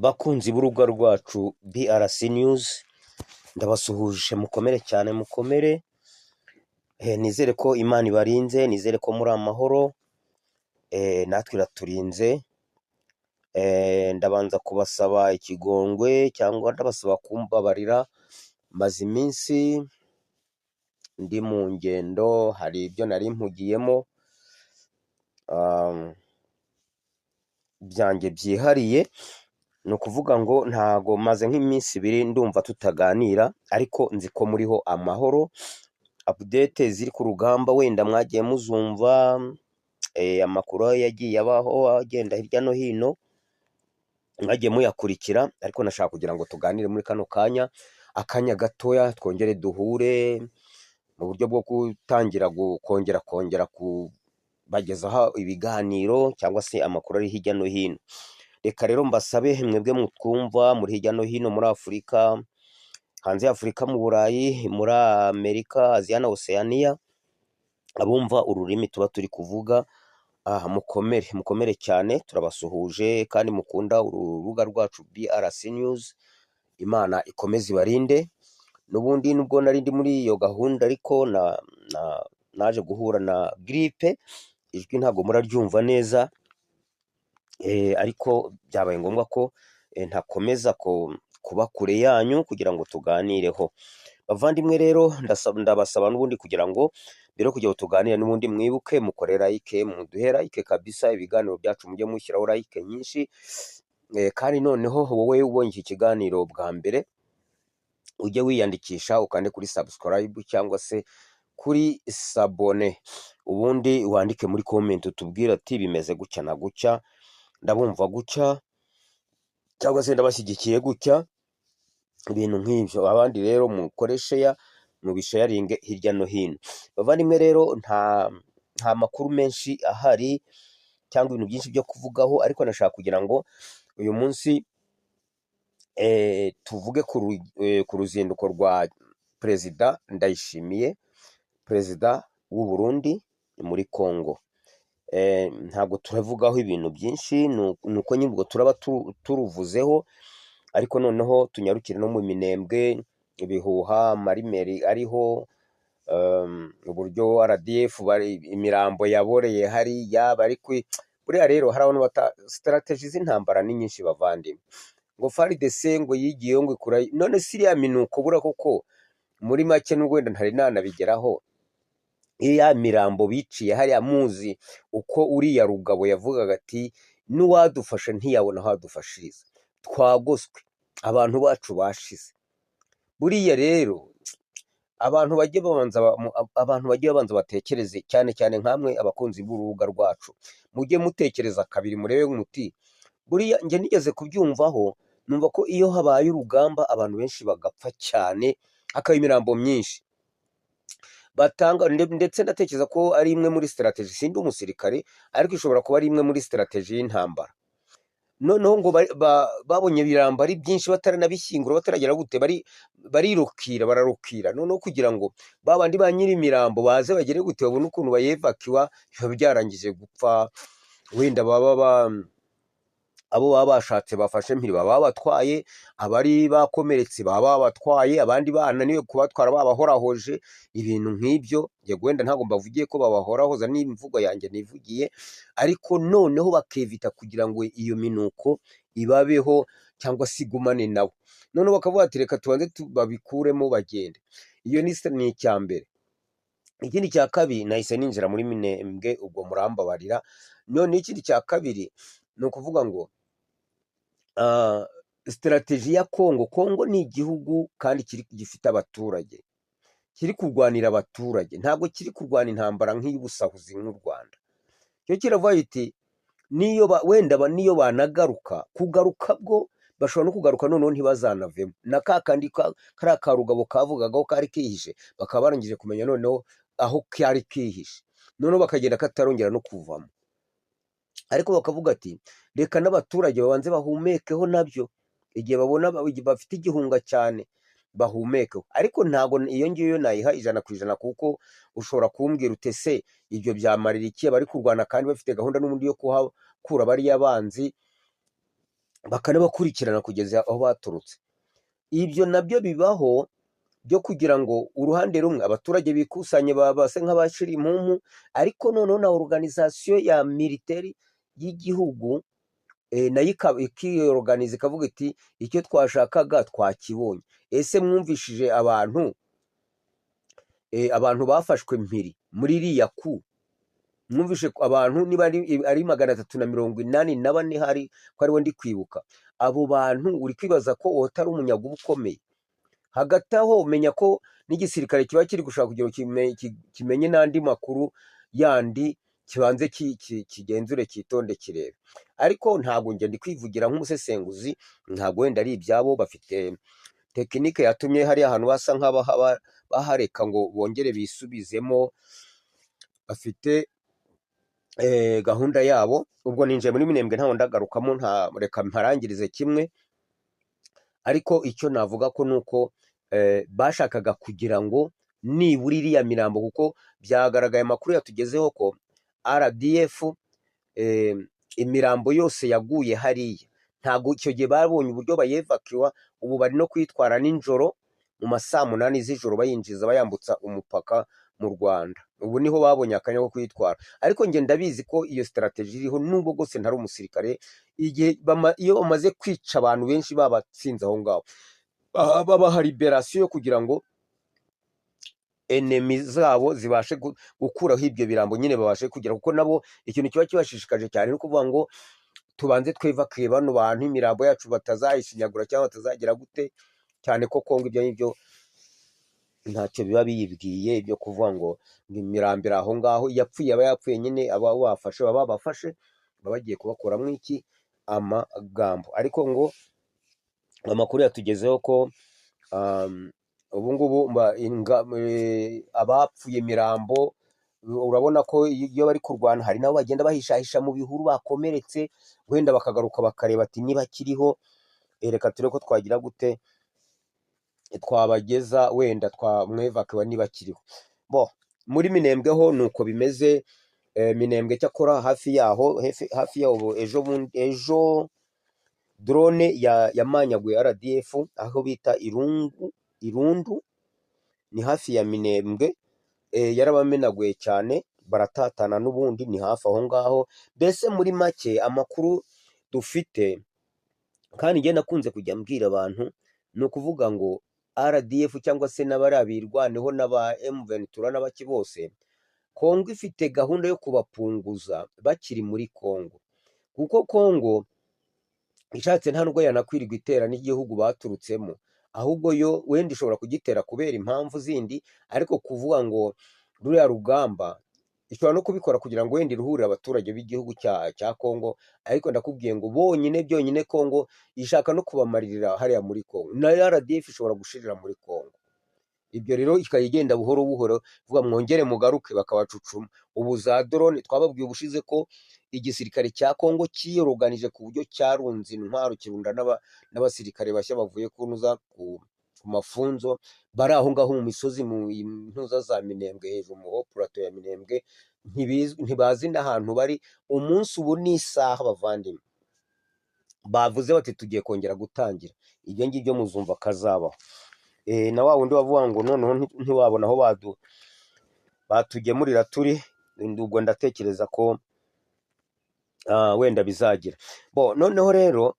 Bakunzi b'urubuga rwacu BRC News, ndabasuhuje mukomere cyane mukomere. Nizere ko Imana ibarinze, nizere ko muri amahoro, natwe iraturinze. Ndabanza kubasaba ikigongwe cyangwa ndabasaba kumbabarira, maze iminsi ndi mu ngendo, hari ibyo nari mpugiyemo byanjye byihariye. Ni ukuvuga ngo ntago maze nk'iminsi ibiri ndumva tutaganira, ariko nzi ko muriho amahoro. Update ziri ku rugamba wenda mwagiye muzumva, amakuru yagiye abaho agenda hirya no hino mwagiye muyakurikira, ariko nashaka kugira ngo tuganire muri kano akanya gatoya, twongere duhure mu buryo bwo gutangira kongera kubagezaho ibiganiro cyangwa se amakuru ari hirya no hino. Reka rero mbasabe mwebwe mutwumva muri hirya no hino muri Afurika, hanze ya Afurika, mu Burayi, muri Amerika, Aziya na Oceania, abumva ururimi tuba turi kuvuga, mukomere cyane, turabasuhuje kandi mukunda urubuga rwacu BRC News. Imana ikomeze ibarinde. N'ubundi nubwo nari ndi muri iyo gahunda, ariko naje guhura na gripe, ijwi ntabwo muraryumva neza, ariko byabaye ngombwa ko ntakomeza kuba kure yanyu kugira ngo tuganireho. Bavandimwe rero, ndabasaba n'ubundi kugira ngo mbere yo kugira ngo tuganire, n'ubundi mwibuke mukore like, muduhe like kabisa, ibiganiro byacu mujye mushyiraho like nyinshi. Kandi noneho wowe ubonye iki kiganiro bwa mbere, ujye wiyandikisha ukande kuri subscribe cyangwa se kuri sabone, ubundi wandike muri comment utubwire ati bimeze gutya na gutya, ndabumva gutya, cyangwa se ndabashyigikiye gutya, ibintu nk'ibyo. Abandi rero mukoreshe mubisharinge hirya no hino. Bavandimwe rero, nta makuru menshi ahari cyangwa ibintu byinshi byo kuvugaho, ariko nashaka kugira ngo uyu munsi tuvuge ku ruzinduko rwa Perezida Ndayishimiye, Perezida w'u Burundi muri Congo. Ntabwo turavugaho ibintu byinshi, nuko nyine ubwo turaba turuvuzeho, ariko noneho tunyarukire no mu minembwe, ibihuha, marimeri ariho, uburyo RDF imirambo yaboreye hariya bari buriya rero hari abantu strategy z'intambara ni nyinshi bavandimwe. Ngo FARDC ngo yigiyeho ngo ikura, none siriya minuko bura koko muri make n'ubwenda ntari nanabigeraho. Iya mirambo biciye hariya, muzi uko uriya Rugabo yavugaga ati n'uwadufasha ntiyabona aho adufashiriza, twagoswe, abantu bacu bashize. Buriya rero abantu bagiye babanza batekereze, cyane cyane nkamwe abakunzi b'urubuga rwacu, mujye mutekereza kabiri, murebe muti buriya njye nigeze kubyumvaho, numva ko iyo habaye urugamba abantu benshi bagapfa cyane, hakaba imirambo myinshi batanga, ndetse ndatekereza ko ari imwe muri strategy, sindi umusirikare, ariko ishobora kuba ari imwe muri strategy y'intambara. Noneho ngo babonye ibirambo ari byinshi, bataranabishyingura, bataragera gute, bararukira, noneho kugira ngo babandi ba nyiri imirambo baze bagere gute, babone ukuntu bayevakiwa, biba byarangije gupfa. Wenda abo baba bashatse bafashe mpiri baba batwaye, abari bakomeretse baba batwaye, abandi bananiwe kubatwara babahorahoje, ibintu nk'ibyo. Wenda ntabwo mbavugiye ko babahorahoza, n'imvugo yanjye nivugiye, ariko noneho bakevita kugira ngo iyo minuko ibabeho cyangwa se igumane nabo. Noneho bakavuga ati reka tubanze babikuremo bagende. Iyo ni icya mbere. Ikindi cya kabiri, nahise ninjira muri minembwe, ubwo murambabarira. None ikindi cya kabiri ni ukuvuga ngo strategy ya Congo ni igihugu kandi gifite abaturage, kiri kurwanira abaturage, ntabwo kiri kurwana intambara nk'iy'ubusahuzi nk'u Rwanda. Cyo kiravuga iti wenda niyo banagaruka kugaruka, bwo bashobora no kugaruka noneho ntibazanavemo, na kakandi kariya ka Rugabo kavugagaho kari kihishe, bakaba barangije kumenya noneho aho kari kihishe, noneho bakagenda katarongera no kuvamo. Ariko bakavuga ati reka n'abaturage babanze bahumekeho nabyo, igihe babona bafite igihunga cyane bahumekeho. Ariko ntabwo iyo ngiyo nayiha 100%, kuko ushobora kumbwira utese ibyo byamarira iki abari kurwana kandi bafite gahunda n'ubundi yo kuhakura bariya banzi bakanabakurikirana kugeza aho baturutse. Ibyo nabyo bibaho byo kugira ngo uruhande rumwe abaturage bikusanye base nk'abashira impumu, ariko noneho na organization ya military y'igihugu nayo ikiyoruganiza ikavuga iti icyo twashakaga twakibonye. Ese mwumvishije abantu bafashwe mpiri muri iriya ku, mwumvishe abantu niba ari 384 hari ko ariwe ndi kwibuka, abo bantu uri kwibaza ko utari umunyago ukomeye. Hagati aho umenya ko n'igisirikare kiba kiri gushaka kugira kimenye n'andi makuru yandi, kibanze kigenzure kitonde kirebe. Ariko ntabwo nge ndi kwivugira nk'umusesenguzi, ntabwo wenda ari ibyabo, bafite tekinike yatumye hari ahantu basa bahareka ngo bongere bisubizemo, bafite gahunda yabo. Ubwo ninjiye muri Minembwe ntaho ndagarukamo, reka mparangirize kimwe. Ariko icyo navuga ko nuko bashakaga kugira ngo nibura iriya mirambo, kuko byagaragaye amakuru yatugezeho ko RDF imirambo yose yaguye hariya, ntabwo icyo gihe babonye uburyo bayevakiwa. Ubu bari no kwitwara nijoro mu ma saa 8 z'ijoro bayinjiza bayambutsa umupaka mu Rwanda. Ubu niho babonye akanya ko kwitwara. Ariko nge ndabizi ko iyo strategy iriho, nubwo gose ntari umusirikare, igihe iyo bamaze kwica abantu benshi babatsinze aho ngaho, babaha liberation yo kugira ngo enemy zabo zibashe gukuraho ibyo birambo, nyine babashe kugira, kuko nabo ikintu kiba kibashishikaje cyane no kuvuga ngo tubanze twevakiye bano bantu, imirambo yacu batazayishinyagura cyangwa batazagira gute, cyane ko Kongo ibyo n'ibyo ntacyo biba biyibwiye, ibyo kuvuga ngo imirambo aho ngaho yapfuye, aba yapfuye nyine, aba bafashe baba bafashe bagiye kubakuramo iki amagambo. Ariko ngo amakuru yatugezeho ko ubu ngubu abapfuye imirambo, urabona ko iyo bari kurwana hari nabo bagenda bahishahisha mu bihuru bakomeretse, wenda bakagaruka bakareba ati niba kiriho, reka turebe ko twagira gute twabageza, wenda twamwevakiwa niba kiriho. Muri Minembwe ho nuko bimeze. Minembwe cyakora hafi yaho ejo drone yamanyaguye RDF aho bita Irundu, ni hafi ya Minembwe. Yarabamenaguye cyane, baratatana n'ubundi ni hafi aho ngaho. Mbese muri make amakuru dufite, kandi nge nakunze kujya mbwira abantu, ni ukuvuga ngo RDF cyangwa se n'abarabirwaneho n'aba M23 n'abaki bose, Kongo ifite gahunda yo kubapunguza bakiri muri Kongo, kuko Kongo ishatse nta nubwo yanakwirirwa itera n'igihugu baturutsemo, ahubwo yo wenda ishobora kugitera kubera impamvu zindi, ariko kuvuga ngo ruriya rugamba ishobora no kubikora kugira ngo wenda iruhurire abaturage b'igihugu cya Kongo. Ariko ndakubwiye ngo byonyine Kongo ishaka no kubamarira hariya muri Kongo, na RDF ishobora gushirira muri Kongo. Ibyo rero ikayigenda buhoro buhoro, vuga mwongere mugaruke bakabacucuma. Ubu za drone twababwiye ubushize ko igisirikare cya Kongo cyiyoruganije ku buryo cyarunze intwaro, kirunda n'abasirikare bashya bavuye kunuza ku mafunzo, bari aho ngaho mu misozi, mu ntuza za Minembwe, hejuru mu plateau ya Minembwe, ntibazi n'ahantu bari. Umunsi ubu n'isaha bavandimwe bavuze bati tugiye kongera gutangira, ibyo ngibyo muzumva kazabaho. Na wa wundi wavuga ngo noneho ntiwabona aho batugemurira turi, ubwo ndatekereza ko wenda bizagira. Noneho rero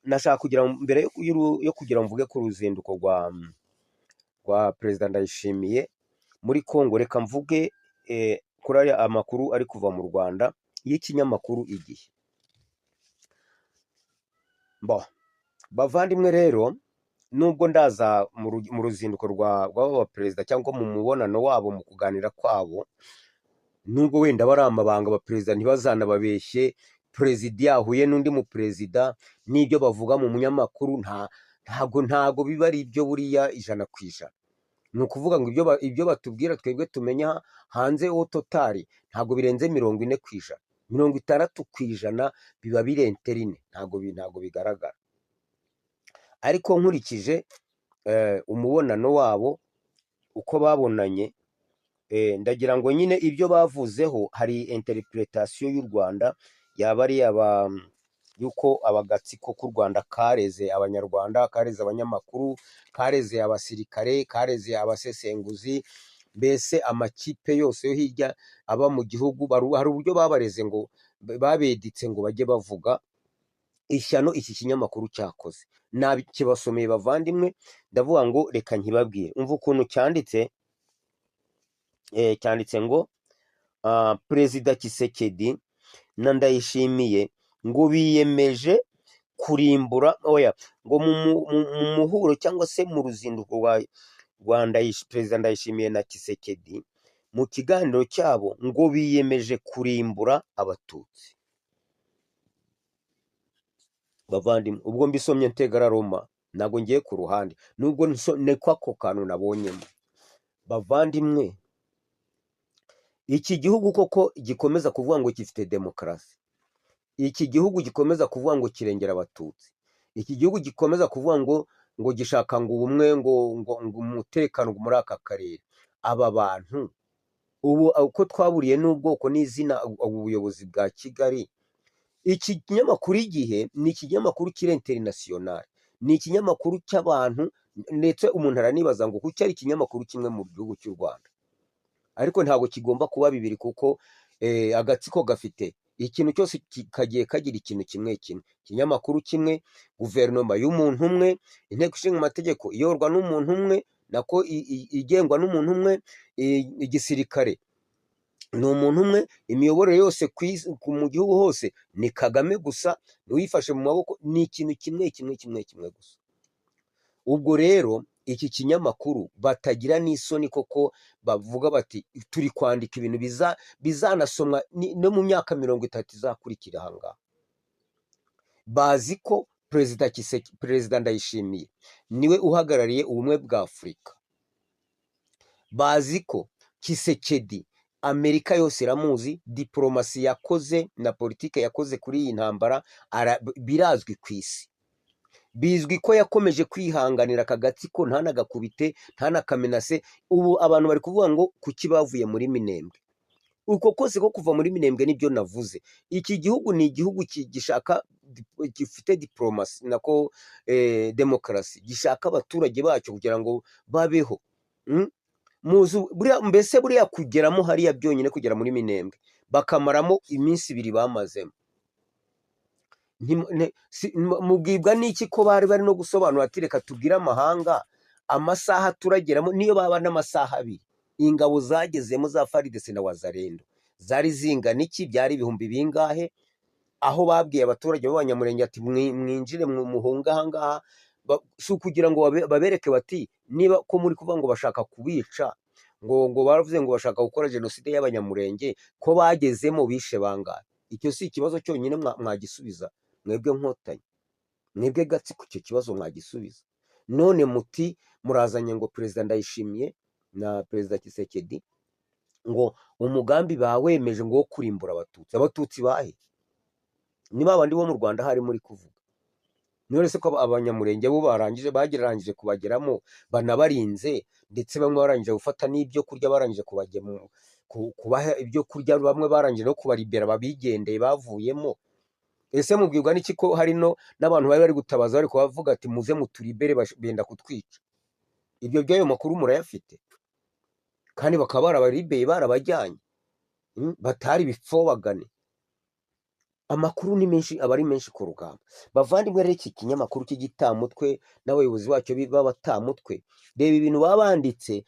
nashaka kugira mbere yo kugira mvuge ku ruzinduko rwa Perezida Ndayishimiye muri Kongo, reka mvuge kuri aya amakuru ari kuva mu Rwanda y'ikinyamakuru Igihe. Bavandimwe rero, nubwo ndaza mu ruzinduko rw'aba perezida cyangwa mu mubonano wabo, mu kuganira kwabo, nubwo wenda bari amabanga, abaperezida ntibazanababeshye, perezida yahuye n'undi mu perezida, n'ibyo bavuga mu munyamakuru ntago biba ari ibyo buriya 100%. Ni ukuvuga ngo ibyo batubwira twebwe tumenya hanze ho totali ntago birenze 40%, 60% biba birenterine, ntago bigaragara. Ariko nkurikije umubonano wabo uko babonanye, ndagira ngo nyine ibyo bavuzeho hari interpretation y'u Rwanda, yaba ari yuko abagatsiko k'u Rwanda kareze abanyarwanda, kareze abanyamakuru, kareze abasirikare, kareze abasesenguzi, mbese amakipe yose yo hirya aba mu gihugu hari uburyo babareze ngo babeditse ngo bajye bavuga ishyano iki kinyamakuru cyakoze. Kibasomeye bavandimwe, ndavuga ngo reka nkibabwire. Umva ukuntu cyanditse, cyanditse ngo Perezida Tshisekedi na Ndayishimiye ngo biyemeje kurimbura ngo mu muhuro cyangwa se mu ruzinduko rwa Perezida Ndayishimiye na Tshisekedi, mu kiganiro cyabo ngo biyemeje kurimbura abatutsi. Bavandimwe, ubwo mbisomye ntegararoma, ntabwo ngiye ku ruhande, nubwo niko ako kantu nabonyemo. Bavandimwe, iki gihugu koko gikomeza kuvuga ngo gifite demokarasi, iki gihugu gikomeza kuvuga ngo kirengera abatutsi, iki gihugu gikomeza kuvuga ngo gishaka ngo ubumwe, ngo umutekano muri aka karere, aba bantu ubu uko twaburiye n'ubwoko n'izina ubuyobozi bwa Kigali. Iki kinyamakuru Igihe ni ikinyamakuru kiri international, ni ikinyamakuru cy'abantu, ndetse umuntu aranibaza ngo kuki ari ikinyamakuru kimwe mu gihugu cy'u Rwanda, ariko ntabwo kigomba kuba bibiri, kuko agatsiko gafite ikintu cyose kagiye kagira ikintu kimwe kimwe. Ikinyamakuru kimwe, guverinoma y'umuntu umwe, inteko ishinga amategeko iyorwa n'umuntu umwe, nako igengwa n'umuntu umwe, igisirikare ni umuntu umwe, imiyoborere yose mu gihugu hose ni Kagame gusa, niwifashe mu maboko, ni ikintu kimwe gusa. Ubwo rero iki kinyamakuru batagira n'isoni koko, bavuga bati turi kwandika ibintu bizanasomwa no mu myaka 30 izakurikira ahangaha. Bazi ko Perezida Ndayishimiye niwe uhagarariye ubumwe bwa Afurika, bazi ko Tshisekedi Amerika yose iramuzi, diplomasi yakoze na politike yakoze kuri iyi ntambara birazwi ku isi. Bizwi ko yakomeje kwihanganira akagatsiko, ntanagakubite, ntanakamenase. Ubu abantu bari kuvuga ngo kuki bavuye muri Minembwe. Uko kose ko kuva muri Minembwe nibyo navuze. Iki gihugu ni igihugu gishaka, gifite diplomasi nako demokarasi, gishaka abaturage bacyo kugira ngo babeho. Mbese buriya kugeramo hariya byonyine, kugera muri Minembwe bakamaramo iminsi 2 bamazemo, mubwibwa n'iki ko bari no gusobanura ati reka tubwire amahanga amasaha turageramo, niyo baba n'amasaha 2. Ingabo zagezemo za FARDC na Wazalendo zari zingana iki? Byari ibihumbi bingahe? Aho babwiye abaturage b'abanyamurenge ati mwinjire muhunga ahangaha, si ukugira ngo babereke bati niba ko muri kuvuga ngo bashaka kubica, ngo baravuze ngo bashaka gukora jenoside y'abanyamurenge, ko bagezemo bishe bangahe? Icyo si ikibazo cyonyine mwagisubiza mwebwe Nkotanyi, mwebwe gatsiko, icyo kibazo mwagisubiza. None muti murazanye ngo Perezida Ndayishimiye na Perezida Tshisekedi ngo umugambi bawemeje ngo wo kurimbura abatutsi. Abatutsi bahe? Niba abandi bo mu Rwanda hari muri kuvuga, none se ko abanyamurenge bo bagirarangije kubageramo, banabarinze, ndetse bamwe barangije gufata n'ibyo kurya, barangije kubaha ibyo kurya, bamwe barangije no kubaribera babigendeye bavuyemo. Ese mubwirwa n'iki ko hari n'abantu bari gutabaza, bari kubavuga ati muze muturibere, benda kutwica? Ibyo by'ayo makuru murayafite? Kandi bakaba barabaribeye, barabajyanye, batari bipfobagane. Amakuru ni menshi, aba ari menshi ku rugamba. Bavandimwe rero, iki kinyamakuru cy'igitamutwe n'abayobozi bacyo b'abatamutwe, reba ibintu babanditse,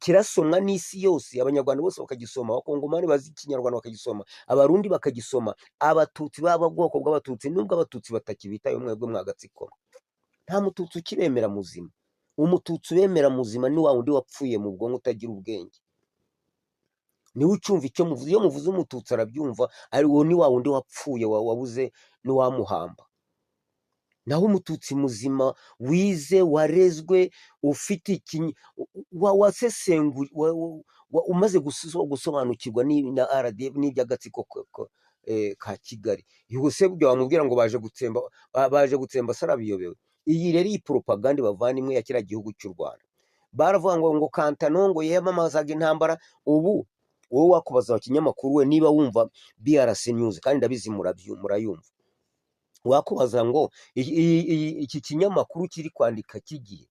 kirasomwa n'isi yose, abanyarwanda bose bakagisoma, abakongomani bazi ikinyarwanda bakagisoma, abarundi bakagisoma, abatutsi b'ubwoko bw'abatutsi, nubwo abatutsi batakibitaye, mwebwe mwagatsiko, nta mututsi ukibemera muzima. Umututsi ubemera muzima ni wa wundi wapfuye mu bwonko, utagira ubwenge, niwe ucyumva icyo muvuze. Iyo muvuze umututsi arabyumva, ari uwo ni wa wundi wapfuye, wabuze n'uwamuhamba. Naho umututsi muzima, wize, warezwe, ufite wasesengura, umaze gusobanukirwa na RDF n'iby'agatsiko ka Kigali, yose byo wamubwira ngo baje gutsemba sarabiyobewe. Iyi rero iyi propaganda bavandimwe ya kira gihugu cy'u Rwanda, baravuga ngo Kantanongo yamamazaga intambara. Ubu wowe wakubaza wa kinyamakuru we, niba wumva BRC News, kandi ndabizi murayumva, wakubaza ngo iki kinyamakuru kiri kwandika kigiye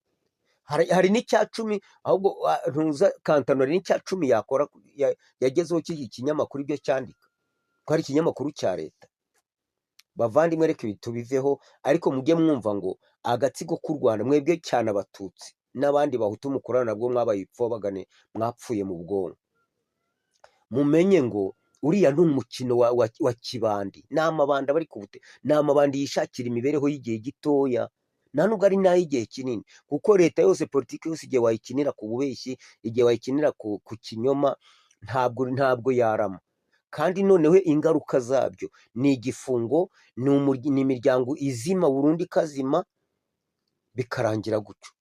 hari n'icya cumi, ahubwo ntuza Kantanura n'icya cumi yakora yagezeho cy'iki kinyamakuru ibyo cyandika, ko ari ikinyamakuru cya leta. Bavandimwe reka ibi tubiveho, ariko mujye mwumva ngo agatsiko k'u Rwanda, mwebwe cyane abatutsi n'abandi bahutu mukorana nabwo mwabaye ipfobagane, mwapfuye mu bwonko. Mumenye ngo uriya ni umukino wa kibandi, ni amabandi bari kubute, ni amabandi yishakira imibereho y'igihe gitoya, nta nubwo ari n'ay'igihe kinini, kuko leta yose, politiki yose, igihe wayikinira ku bubeshyi, igihe wayikinira ku kinyoma, ntabwo yarama. Kandi noneho ingaruka zabyo ni igifungo, ni imiryango izima burundu, ikazima, bikarangira gutyo.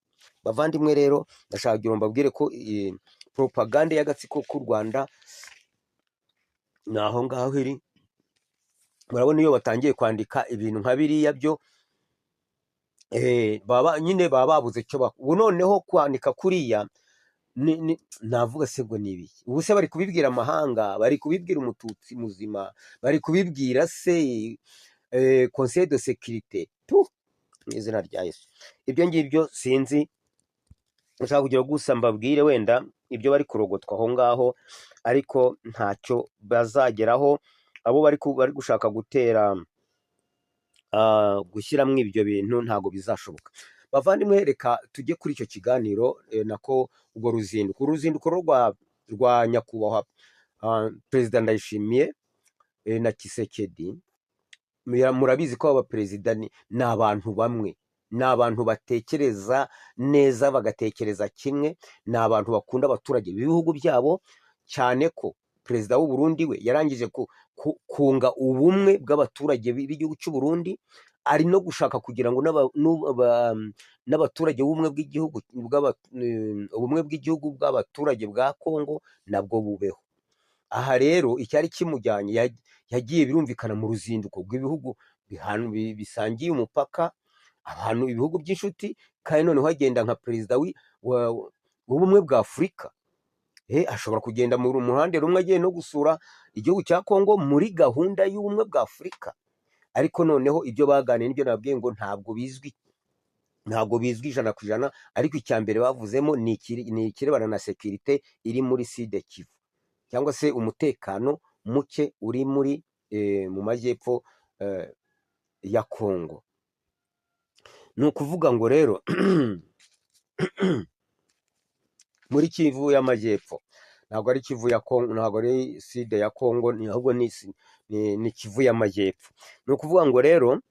Bavandimwe rero, ndashaka kugira ngo mbabwire ko propaganda y'agatsiko k'u Rwanda ni aho ngaho iri. Murabona iyo batangiye kwandika ibintu nka biriya byo, nyine baba babuze icyo ubu noneho kwandika kuriya, navuga se ngo ni ibiki? Ubu se bari kubibwira amahanga, bari kubibwira umututsi muzima, bari kubibwira se conseil de sécurité mu izina rya Yesu? Ibyo ngibyo sinzi, nshaka kugira gusa mbabwire wenda ibyo bari kurogotwa aho ngaho, ariko ntacyo bazageraho. Abo bari gushaka gutera gushyiramo ibyo bintu ntabwo bizashoboka. Bavandimwe reka tujye kuri icyo kiganiro, nako urwo uruzinduko rwa nyakubahwa perezida Ndayishimiye na Kisekedi. Murabizi ko abaperezida ni abantu bamwe, ni abantu batekereza neza, bagatekereza kimwe, ni abantu bakunda abaturage b'ibihugu byabo, cyane ko perezida w'u Burundi we yarangije kunga ubumwe bw'abaturage b'igihugu cy'u Burundi, ari no gushaka kugira ngo n'abaturage ubumwe bw'igihugu bw'abaturage bwa Kongo nabwo bubeho. Aha rero icyari kimujyanye, yagiye birumvikana mu ruzinduko rw'ibihugu bisangiye umupaka, ibihugu by'inshuti, kandi noneho agenda nka perezida w'ubumwe bwa Afurika. Ashobora kugenda mu ruhande rumwe agiye no gusura igihugu cya Kongo muri gahunda y'ubumwe bwa Afurika, ariko noneho ibyo baganiriye n'ibyo nabwiye ngo ntabwo bizwi ijana ku ijana, ariko icya mbere bavuzemo ni ikirebana na sekirite iri muri Sud Kivu, cyangwa se umutekano muke uri mu majyepfo ya Kongo. Ni ukuvuga ngo rero muri Kivu y'amajyepfo, ntabwo ari Kivu ya Kongo, ntabwo ari Sud ya Kongo, ahubwo ni Kivu y'amajyepfo. Ni ukuvuga ngo rero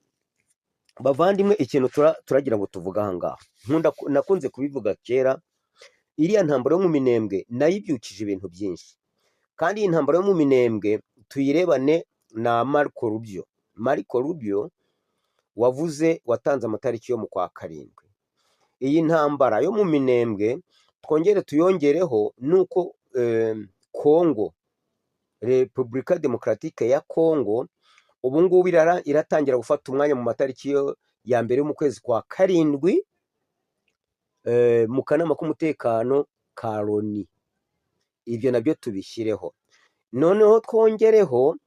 bavandimwe, ikintu turagira ngo tuvuge aha ngaha, nakunze kubivuga kera, iriya ntambara yo mu Minembwe nayo ibyukije ibintu byinshi, kandi iyi ntambara yo mu Minembwe tuyirebane na Marco Rubio watanze amatariki yo mu kwa karindwi. Iyi ntambara yo mu Minembwe twongere tuyongereho nuko Kongo, Repubulika Demokaratike ya Kongo, ubu ngubu iratangira gufata umwanya mu matariki ya mbere yo mu kwezi kwa karindwi mu kanama k'umutekano ka Loni. Ibyo nabyo tubishyireho, noneho twongereho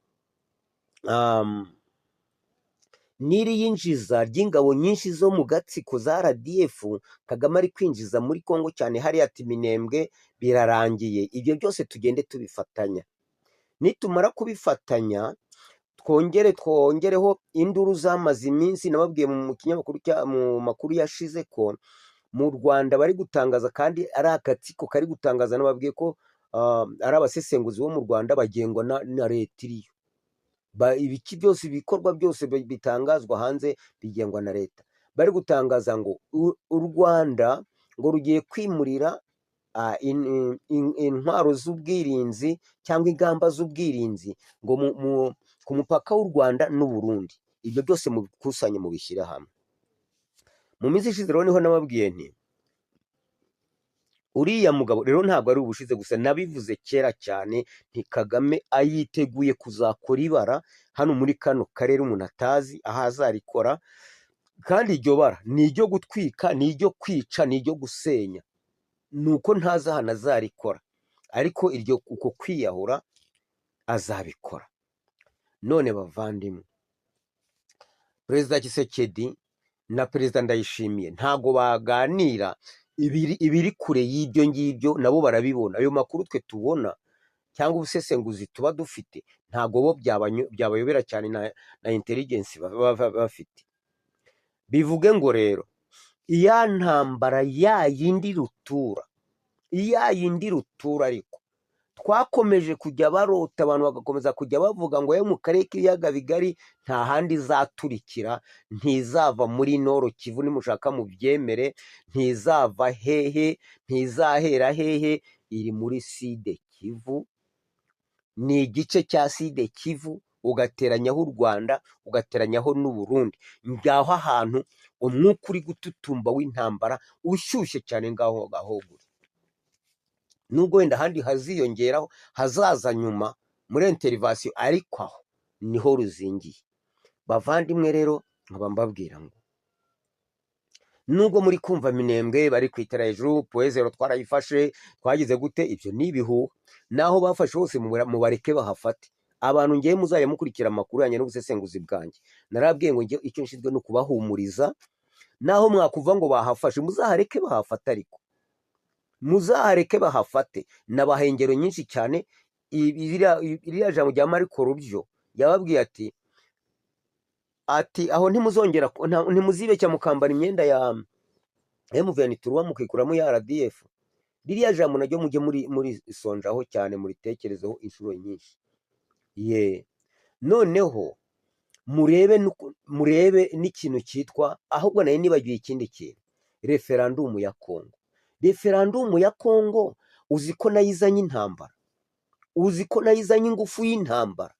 n'iri yinjiza ry'ingabo nyinshi zo mu gatsiko za RDF Kagame ari kwinjiza muri Kongo, cyane hariya ati Minembwe birarangiye. Ibyo byose tugende tubifatanya, nitumara kubifatanya twongereho induru zamaze iminsi. Nababwiye mu kinyamakuru mu makuru yashize ko mu Rwanda bari gutangaza, kandi ari agatsiko kari gutangaza. Nababwiye ko ari abasesenguzi bo mu Rwanda bagengwa na leta iriyo. Ibiki byose, ibikorwa byose bitangazwa hanze bigengwa na leta. Bari gutangaza ngo u Rwanda ngo rugiye kwimurira intwaro z'ubwirinzi cyangwa ingamba z'ubwirinzi ngo ku mupaka w'u Rwanda n'u Burundi. Ibyo byose mubikusanye mubishyire hamwe. Mu minsi ishize rero niho nababwiye nti uriya mugabo rero ntabwo ari ubushize gusa, nabivuze kera cyane nti Kagame ayiteguye kuzakora ibara hano muri kano karere umuntu atazi aho azarikora, kandi iryo bara ni iryo gutwika, ni iryo kwica, ni iryo gusenya. Nuko ntazi ahantu azarikora, ariko uko kwiyahura azabikora. None bavandimwe, perezida Tshisekedi na perezida Ndayishimiye ntago baganira ibiri kure y'ibyo ngibyo, nabo barabibona. Ayo makuru twe tubona cyangwa ubusesenguzi tuba dufite ntago bo byabayobera cyane na intelligence baba bafite. Bivuge ngo rero iya ntambara ya yindi rutura ariko twakomeje kujya barota, abantu bagakomeza kujya bavuga ngo yo mu karere k'ibiyaga bigari nta handi izaturikira, ntizava muri Nord Kivu, nimushaka mu byemere, ntizava hehe, ntizahera hehe, iri muri Sud Kivu. Ni igice cya Sud Kivu, ugateranyaho u Rwanda, ugateranyaho n'u Burundi. Ngaho ahantu umwuka uri gututumba w'intambara ushyushye cyane, ngaho guri. Nubwo wenda ahandi haziyongeraho hazaza nyuma muri interivasiyo, ariko aho niho ruzingiye. Bavandimwe rero nkaba mbabwira ngo nubwo muri kumva Minembwe bari kwitera hejuru, Poezero twarayifashe, twagize gute, ibyo ni ibihuha. Naho bafashe hose mubareke bahafate. Abantu ngiye muzajya mukurikira amakuru yanjye n'ubusesenguzi bwanjye, narabwiye ngo icyo nshinzwe no kubahumuriza. Naho mwakuva ngo bahafashe, muzahareke bahafate, ariko muzahareke bahafate. Nabahengero nyinshi cyane. Iriya jambo rya Marco Rubio yababwiye ati aho ntimuzongera, ntimuzibeshya mukambara imyenda ya M23 mukikuramo ya RDF. Ririya jambo naryo mujye muri sonjaho cyane, muritekerezeho inshuro nyinshi. Noneho murebe n'ikintu cyitwa, ahubwo nayo nibagiwe ikindi kintu, referandumu ya Kongo. Referandumu ya Kongo uzi ko nayizanye intambara, uzi ko nayizanye ingufu y'intambara,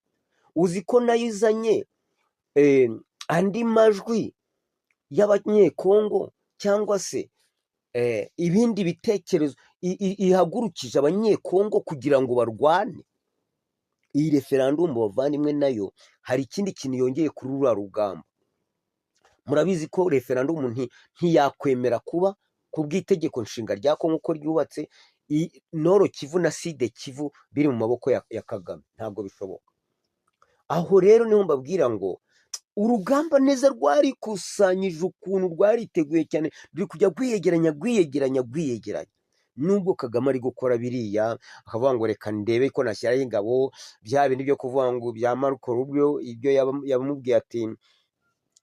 uzi ko nayizanye andi majwi y'abanyekongo, cyangwa se ibindi bitekerezo ihagurukije abanyekongo kugira ngo barwane. Iyi referandumu bavandimwe nayo hari ikindi kintu yongeye kuri ruriya rugamba. Murabizi ko referandumu ntiyakwemera kuba ku bw'itegeko nshinga rya Kongo uko ryubatse, Nord Kivu na Sud Kivu biri mu maboko ya Kagame. Ntabwo bishoboka. Aho rero niho mbabwira ngo urugamba neza rwarikusanyije, ukuntu rwariteguye cyane, ruri kujya rwiyegeranya. Nubwo Kagame ari gukora biriya, akavuga ngo reka ndebe ko nashyiraho ingabo, bya bindi byo kuvuga ngo bya Marco Rubio, ibyo yamubwiye ati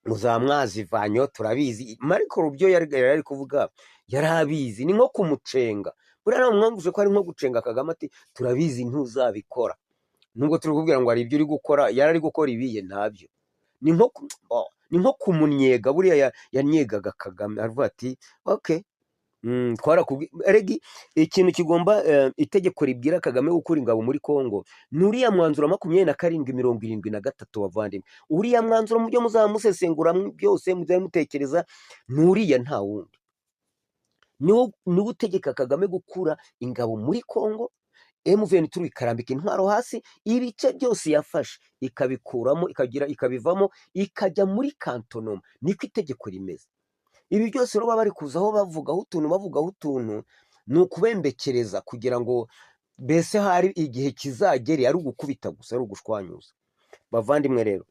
muzamwazivanyo, turabizi. Marco Rubio yari kuvuga, yari abizi, ni nko kumucenga. Buriya nta mwamvuje ko ari nko gucenga Kagame ati turabizi ntuzabikora. Nubwo turi kubwira ngo hari ibyo uri gukora, yari ari gukora ibiye ntabyo. Ni nko kumunyega. Buriya yanyegaga Kagame, aravuga ati okay, regi ikintu kigomba, itegeko ribwira Kagame gukura ingabo muri Kongo, nuriya mwanzuro 27/73 bavandimwe. Uriya mwanzuro mu byo muzamusesengura byose muzaye mutekereza, nuriya nta wundi niwo utegeka Kagame gukura ingabo muri Kongo. M23 ikarambika intwaro hasi, ibice byose yafashe ikabikuramo, ikabivamo, ikajya muri kantonoma. Niko itegeko rimeze. Ibi byose baba bari kuzaho bavugaho utuntu, ni ukubembekereza kugira ngo mbese hari igihe kizagere ari ugukubita gusa, ari ugushwanyuza. Bavandimwe rero,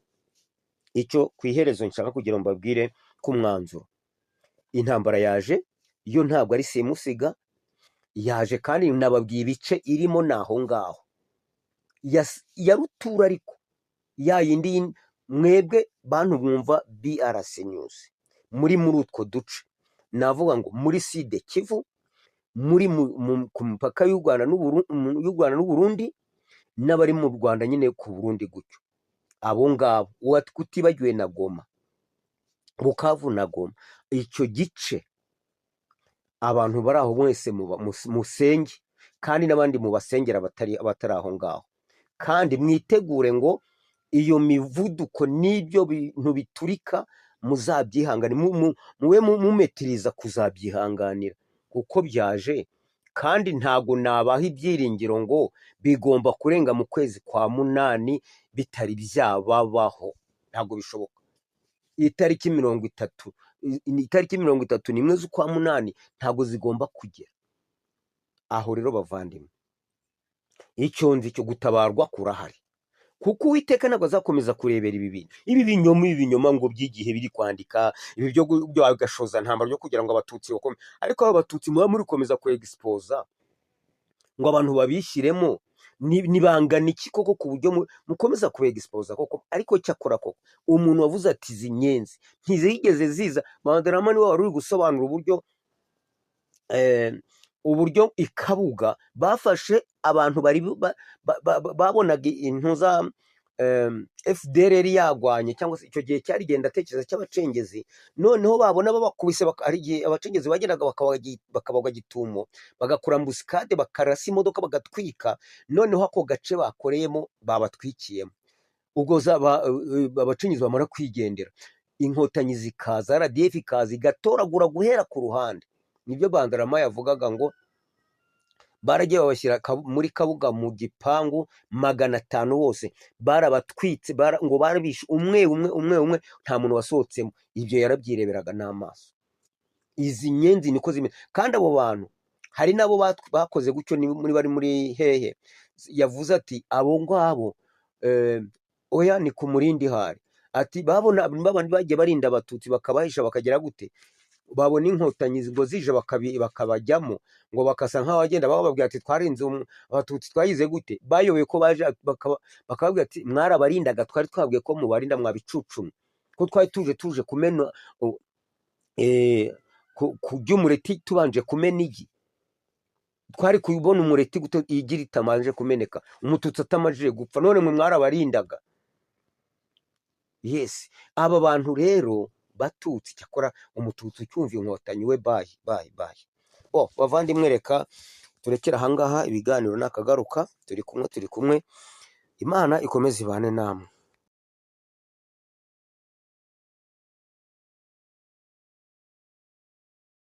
icyo ku iherezo nshaka kugira ngo mbabwire ku mwanzuro, intambara yaje, iyo ntabwo ari simusiga, yaje kandi nababwiye ibice irimo naho ngaho ya rutura. Ariko ya yindi mwebwe bantu mwumva BRC News muri utwo duce, navuga ngo muri Sud Kivu, muri ku mupaka y'u Rwanda n'u Burundi, n'abari mu Rwanda nyine ku Burundi gutyo, abo ngabo kutibagiwe na Goma, Bukavu na Goma. Icyo gice abantu bari aho mwese musenge, kandi n'abandi mubasengera abatari aho ngaho, kandi mwitegure ngo iyo mivuduko n'ibyo bintu biturika muzabyihangane, mube mumetiriza kuzabyihanganira, kuko byaje. Kandi ntago nabaha ibyiringiro ngo bigomba kurenga mu kwezi kwa 8 bitari byababaho, ntago bishoboka. Itariki 31 z'ukwa 8 ntago zigomba kugera aho. Rero bavandimwe, icyo nzi cyo gutabarwa kurahari, kuko uwiteka ntabwo azakomeza kurebera ibi binyoma ngo by'igihe biri kwandika ibi byo agashoza ntambara byo kugira ngo abatutsi bakome, ariko abo batutsi muba muri komeza ku egisipoza ngo abantu babishyiremo ni bangana iki koko ku buryo mukomeza ku egisipoza koko. Ariko cyakora koko umuntu wavuze ati izi nyenzi ntizigeze ziza, Bandarama niwe wari uri gusobanura uburyo i Kabuga bafashe abantu bari babonaga intuza FDLR yagwanye, cyangwa se icyo gihe cyari genda atekereza cy'abacengezi, noneho babona babakubise hari igihe abacengezi bageraga bakabagwa gitumo, bagakora ambusikade, bakarasa imodoka, bagatwika, noneho ako gace bakoreyemo babatwikiyemo. ubwo abacengezi bamara kwigendera, inkotanyi zikaza, RDF ikaza igatoragura guhera ku ruhande. Nibyo Bandarama yavugaga ngo baragiye babashyira muri Kabuga mu gipangu 500 bose barabatwitse, ngo barabishe umwe nta muntu wasohotsemo. Ibyo yarabyireberaga n'amaso. Izi nyenzi niko zimeze. Kandi abo bantu hari nabo bakoze gutyo, muri bari muri hehe, yavuze ati abo ngabo oya ni ku Murindi hari, ati babona babandi bagiye barinda abatutsi bakabahisha bakagera gute, babona inkotanyi ngo zije bakabajyamo, ngo bakasa nkaho bagenda bababwira ati twarinze abatutsi twayize gute, bayoboye ko baje bakababwira ati mwarabarindaga, twari twabwiye ko mubarinda mwabicucumye, ko twari tuje kumena kujya umureti tubanje kumena igi, twari kubona umureti gute igira itamanje kumeneka, umututsi atamajije gupfa, none mwe mwarabarindaga. Yes, aba bantu rero batutsi, cyakora umututsi ucyumva inkotanyi we bayi. Bavandimwe, reka turekera ahangaha, ibiganiro nakagaruka, turi kumwe, Imana ikomeze ibane namwe.